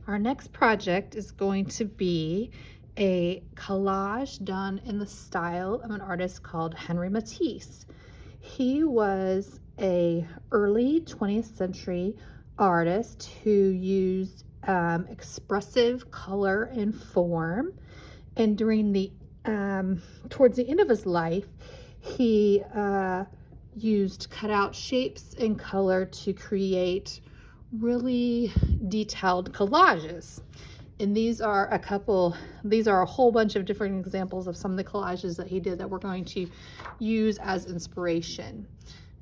Our next project is going to be a collage done in the style of an artist called Henri Matisse. He was a early 20th century artist who used expressive color and form, and during the towards the end of his life, he used cutout shapes and color to create really detailed collages. And these are a whole bunch of different examples of some of the collages that he did that we're going to use as inspiration.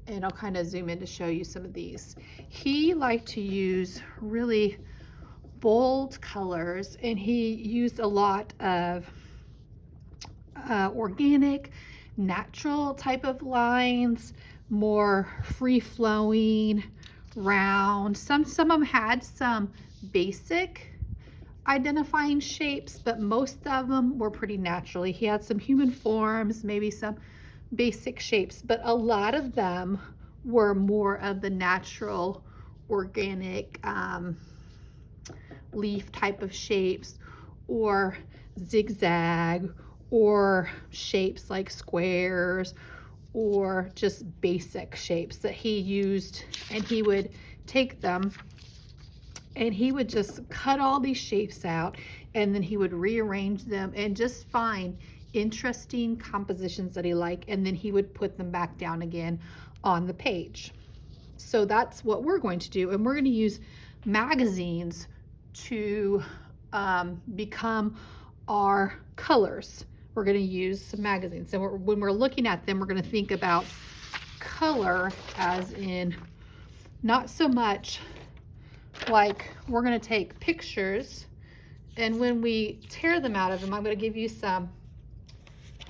And I'll kind of zoom in to show you some of these. He liked to use really bold colors, and he used a lot of organic, natural type of lines, more free-flowing, round. Some of them had some basic identifying shapes, but most of them were pretty naturally. He had some human forms, maybe some basic shapes, but a lot of them were more of the natural, organic leaf type of shapes, or zigzag, or shapes like squares, or just basic shapes that he used. And he would take them and he would just cut all these shapes out, and then he would rearrange them and just find interesting compositions that he liked, and then he would put them back down again on the page. So that's what we're going to do, and we're going to use magazines to become our colors. We're going to use some magazines. So when we're looking at them, we're going to think about color as in not so much like we're going to take pictures, and when we tear them out of them, I'm going to give you some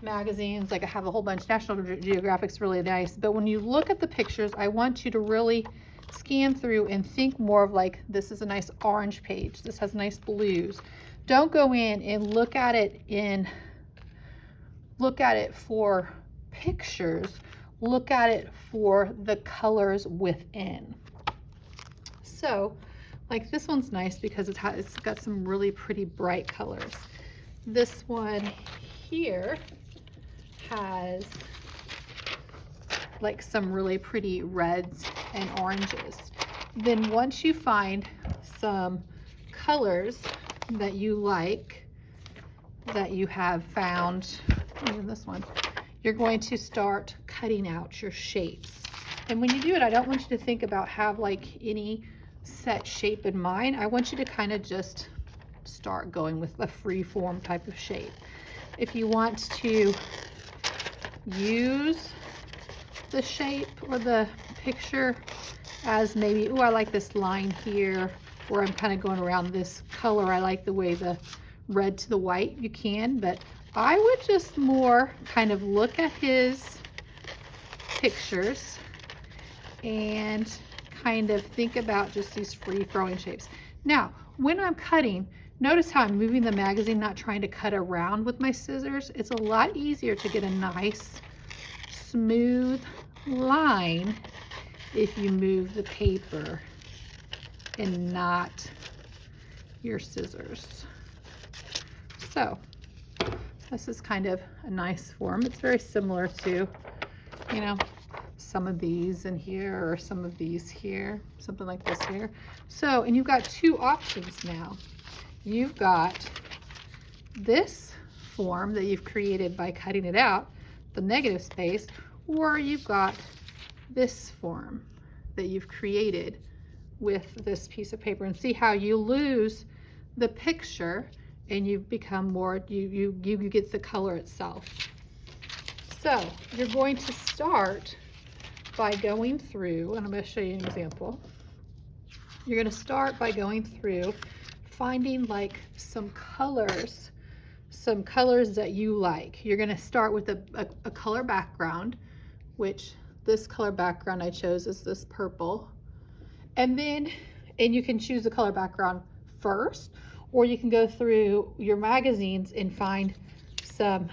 magazines. Like I have a whole bunch. National Geographic's really nice, but when you look at the pictures, I want you to really scan through and think more of like, this is a nice orange page, this has nice blues. Don't go in and look at it for pictures. Look at it for the colors within. So like this one's nice because it's got some really pretty bright colors. This one here has like some really pretty reds and oranges. Then once you find some colors that you like, that you have found, even this one, you're going to start cutting out your shapes. And when you do it, I don't want you to think about have like any set shape in mind. I want you to kind of just start going with a free form type of shape. If you want to use the shape or the picture as maybe, oh, I like this line here, or I'm kind of going around this color, I like the way the red to the white, you can, but I would just more kind of look at his pictures and kind of think about just these free throwing shapes. Now, when I'm cutting, notice how I'm moving the magazine, not trying to cut around with my scissors. It's a lot easier to get a nice smooth line if you move the paper and not your scissors. So this is kind of a nice form. It's very similar to, you know, some of these in here, or some of these here, something like this here. So, and you've got two options now. You've got this form that you've created by cutting it out, the negative space, or you've got this form that you've created with this piece of paper. And see how you lose the picture and you've become more, you get the color itself. So you're going to start by going through, and I'm going to show you an example. You're going to start by going through finding like some colors that you like. You're going to start with a color background, which this color background I chose is this purple. And you can choose the color background first, or you can go through your magazines and find some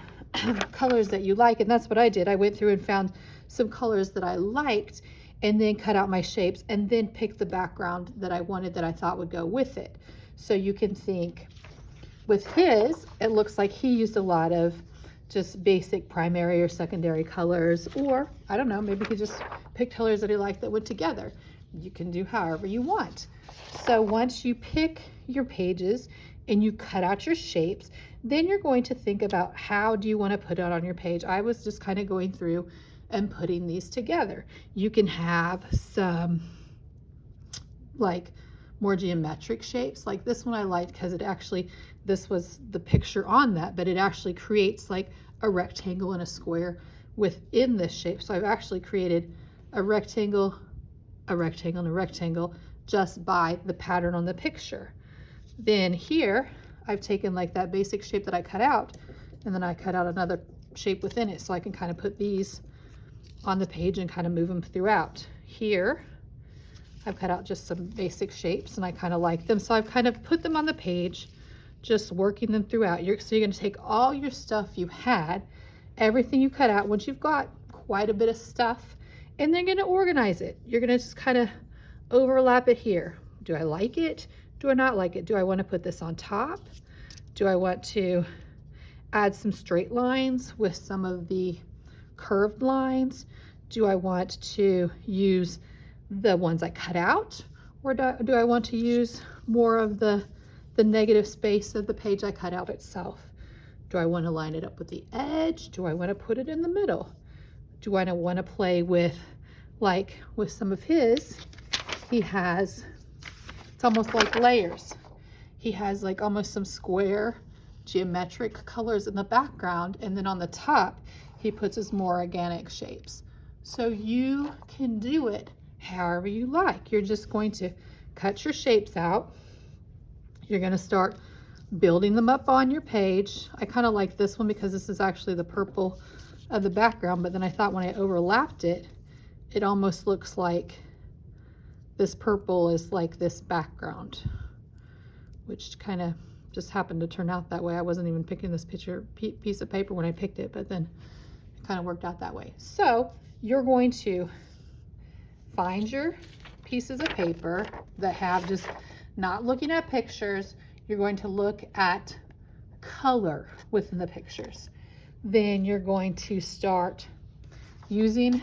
colors that you like. And that's what I did. I went through and found some colors that I liked, and then cut out my shapes and then pick the background that I wanted that I thought would go with it. So you can think with his, it looks like he used a lot of just basic primary or secondary colors, or I don't know, maybe he just picked colors that he liked that went together. You can do however you want. So once you pick your pages and you cut out your shapes, then you're going to think about how do you want to put it on your page. I was just kind of going through and putting these together. You can have some like more geometric shapes. Like this one I liked because it actually, this was the picture on that, but it actually creates like a rectangle and a square within this shape. So I've actually created a rectangle, a rectangle, and a rectangle just by the pattern on the picture. Then here, I've taken like that basic shape that I cut out, and then I cut out another shape within it so I can kind of put these on the page and kind of move them throughout. Here, I've cut out just some basic shapes and I kind of like them. So I've kind of put them on the page, just working them throughout. So you're going to take all your stuff you had, everything you cut out, once you've got quite a bit of stuff, and then you're going to organize it. You're going to just kind of overlap it here. Do I like it? Do I not like it? Do I want to put this on top? Do I want to add some straight lines with some of the curved lines? Do I want to use the ones I cut out, or do I want to use more of the negative space of the page I cut out itself? Do I want to line it up with the edge? Do I want to put it in the middle? Do I want to play with, like with some of his, he has, it's almost like layers. He has like almost some square geometric colors in the background, and then on the top he puts his more organic shapes. So you can do it however you like. You're just going to cut your shapes out. You're going to start building them up on your page. I kind of like this one because this is actually the purple of the background, but then I thought when I overlapped it, it almost looks like this purple is like this background, which kind of just happened to turn out that way. I wasn't even picking this piece of paper when I picked it, but then it kind of worked out that way. So you're going to find your pieces of paper that have just not looking at pictures. You're going to look at color within the pictures. Then you're going to start using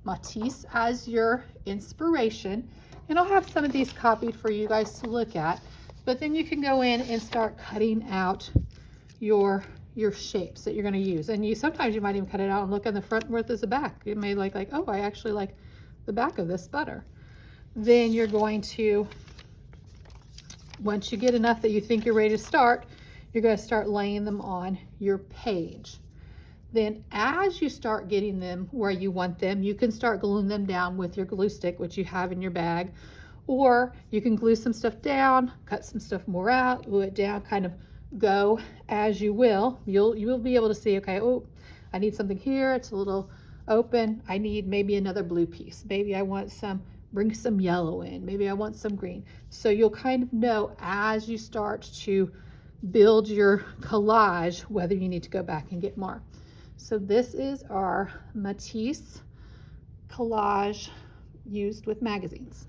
Matisse as your inspiration. And I'll have some of these copied for you guys to look at, but then you can go in and start cutting out your shapes that you're going to use. And sometimes you might even cut it out and look on the front versus the back. You may like, oh, I actually like the back of this better. Then you're going to, once you get enough that you think you're ready to start, you're going to start laying them on your page. Then as you start getting them where you want them, you can start gluing them down with your glue stick, which you have in your bag, or you can glue some stuff down, cut some stuff more out, glue it down, kind of go as you will. You will be able to see, okay, oh, I need something here. It's a little open. I need maybe another blue piece. Maybe I want bring some yellow in. Maybe I want some green. So you'll kind of know as you start to build your collage whether you need to go back and get more. So this is our Matisse collage used with magazines.